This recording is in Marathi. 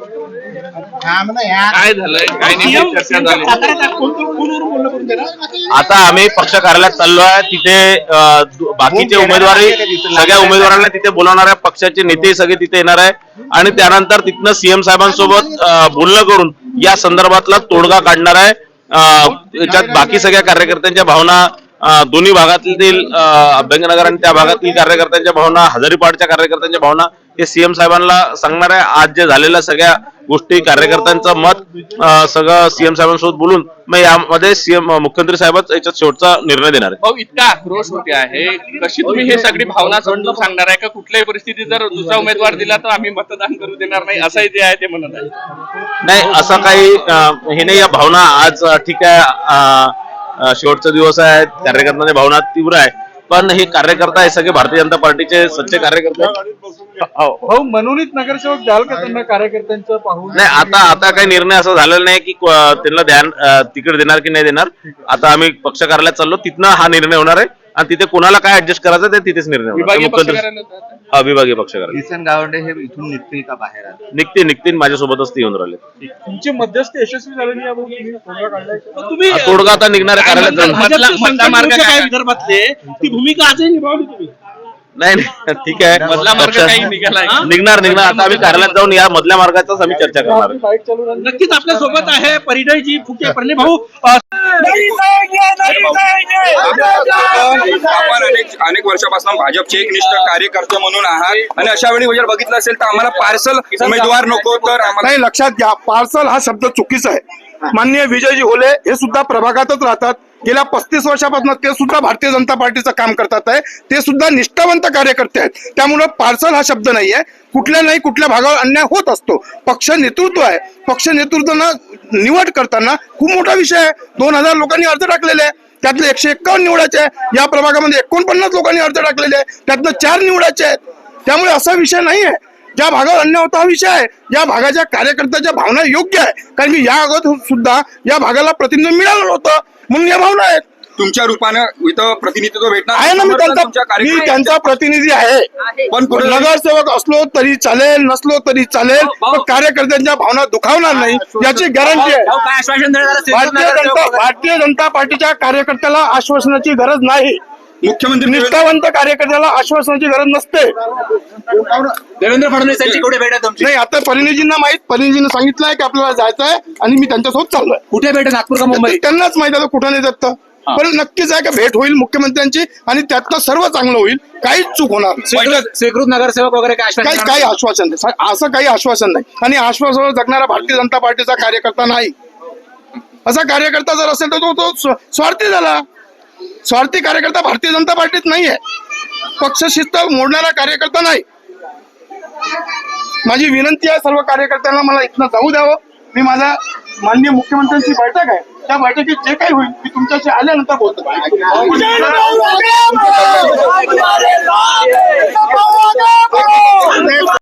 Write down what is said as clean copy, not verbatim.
काय झालंय, काय नेमकी चर्चा झाली? आता आम्ही पक्ष कार्यालयात चाललो आहे. तिथे बाकीचे उमेदवारी सगळ्या उमेदवारांना तिथे बोलवणाऱ्या पक्षाचे नेते सगळे तिथे येणार आहे आणि त्यानंतर तिथनं सीएम साहेबांसोबत बोलणं करून या संदर्भातला तोडगा काढणार आहे. याच्यात बाकी सगळ्या कार्यकर्त्यांच्या भावना, दोन्ही भागातील अभ्यंगनगर आणि त्या भागातील कार्यकर्त्यांच्या भावना, हजारीपाडच्या कार्यकर्त्यांच्या भावना हे सीएम साहेबांना सांगणार आहे. आज जे झालेल्या सगळ्या गोष्टी, कार्यकर्त्यांचं मत सगळं सीएम साहेबांसोबत बोलून मग यामध्ये सीएम मुख्यमंत्री साहेबच याच्यात शेवटचा निर्णय देणार आहे. इतका आक्रोश होते आहे, कशी तुम्ही हे सगळी भावना समजून सांगणार आहे का? कुठल्याही परिस्थितीत जर दुसरा उमेदवार दिला तर आम्ही मतदान करू देणार नाही असंही जे आहे ते म्हणत आहे? नाही, असं काही हे नाही. या भावना आज ठीक आहे, शेवटचा दिवस आहे, कार्यकर्त्यांच्या भावना तीव्र आहे, पण हे कार्यकर्ता आहे सगळे भारतीय जनता पार्टीचे सच्चे कार्यकर्ते. हो, मनोनीत नगरसेवक द्याल का त्यांना कार्यकर्त्यांचं पाहून? नाही, आता काही निर्णय असा झालेला नाही की त्यांना तिकीट देणार की नाही देणार. आता आम्ही पक्ष कार्यालयात चाललो, तिथनं हा निर्णय होणार आहे आणि तिथे कोणाला काय ऍडजस्ट करायचं ते तिथेच निर्णय होणार. विभागीय पक्ष कार्यालय किसन गावंडे हे इथून निघतील का बाहेर? निघतील माझ्यासोबतच ते येऊन राहिले. तुमची मध्यस्थी यशस्वी झाली नाही याबाबत तुम्ही तोडगा आता निघणाऱ्या कार्यालयात विदर्भातले ती भूमिका आजही निभावली तुम्ही? नाही, ठीक आहे, मधला मार्ग काही निघालाय? निघणार. आता आम्ही कार्यालयात जाऊन या मधल्या मार्गाचाच आम्ही चर्चा करणार. नक्कीच आपल्या सोबत आहे परिणयजी फुके. परिणय भाऊ, आपण अनेक वर्षापासून भाजपचे एक निष्ठ कार्यकर्ते म्हणून आहात आणि अशा वेळी जर बघितलं असेल तर आम्हाला पार्सल उमेदवार नको, तर आम्हाला नाही. लक्षात घ्या, पार्सल हा शब्द चुकीचा आहे. माननीय विजयजी होले हे सुद्धा प्रभागातच राहतात. गेल्या 35 वर्षापासून ते सुद्धा भारतीय जनता पार्टीचं काम करतात आहे. ते सुद्धा निष्ठावंत कार्यकर्ते आहेत. त्यामुळे पार्सल हा शब्द नाहीये. कुठल्या भागावर अन्याय होत असतो. पक्ष नेतृत्व आहे. पक्ष नेतृत्वानं निवड करताना खूप मोठा विषय आहे. 2000 लोकांनी अर्ज टाकलेले आहे, त्यातले 151 निवडायचे आहे. या प्रभागामध्ये 49 लोकांनी अर्ज टाकलेले आहे, त्यातनं 4 निवडायचे आहेत. त्यामुळे असा विषय नाही आहे. ज्या भागावर अन्याय होता हा विषय आहे. या भागाच्या कार्यकर्त्याच्या भावना योग्य आहे, कारण की या अगोदर सुद्धा या भागाला प्रतिनिधित्व मिळालं होतं, म्हणून या भावना आहेत. तुमच्या रूपानं इथं प्रतिनिधित्व भेटणार आहे ना. मी त्यांचा प्रतिनिधी आहे. पण नगरसेवक असलो तरी चालेल, नसलो तरी चालेल, पण कार्यकर्त्यांच्या भावना दुखावणार नाही याची गॅरंटी आहे. भारतीय जनता पार्टीच्या कार्यकर्त्याला आश्वासनाची गरज नाही. मुख्यमंत्री निष्ठावंत कार्यकर्त्याला आश्वासनाची गरज नसते. देवेंद्र फडणवीस यांची कुठे भेट आहे तुमची? नाही, आता परिणयजींना माहित, परिणयजींना सांगितलंय की आपल्याला जायचं आहे आणि मी त्यांच्यासोबत चाललोय. कुठे भेट? नागपूर का मुंबई? त्यांनाच माहित आहे कुठं नाही जात. पण नक्कीच आहे का भेट होईल मुख्यमंत्र्यांची आणि त्यातनं सर्व चांगलं होईल. काहीच चूक होणार नाही. स्वीकृत नगरसेवक वगैरे काही आश्वासन नाही, असं काही आश्वासन नाही. आणि आश्वासनावर जगणारा भारतीय जनता पार्टीचा कार्यकर्ता नाही. असा कार्यकर्ता जर असेल तर तो स्वार्थी झाला. स्वार्थी कार्यकर्ता भारतीय जनता पार्टीत नाहीये. पक्षशिस्त मोडणारा कार्यकर्ता नाही. माझी विनंती आहे सर्व कार्यकर्त्यांना, मला इथनं जाऊ द्यावं. मी माझ्या माननीय मुख्यमंत्र्यांची बैठक आहे, त्या बैठकीत जे काही होईल मी तुमच्याशी आल्यानंतर बोलतो.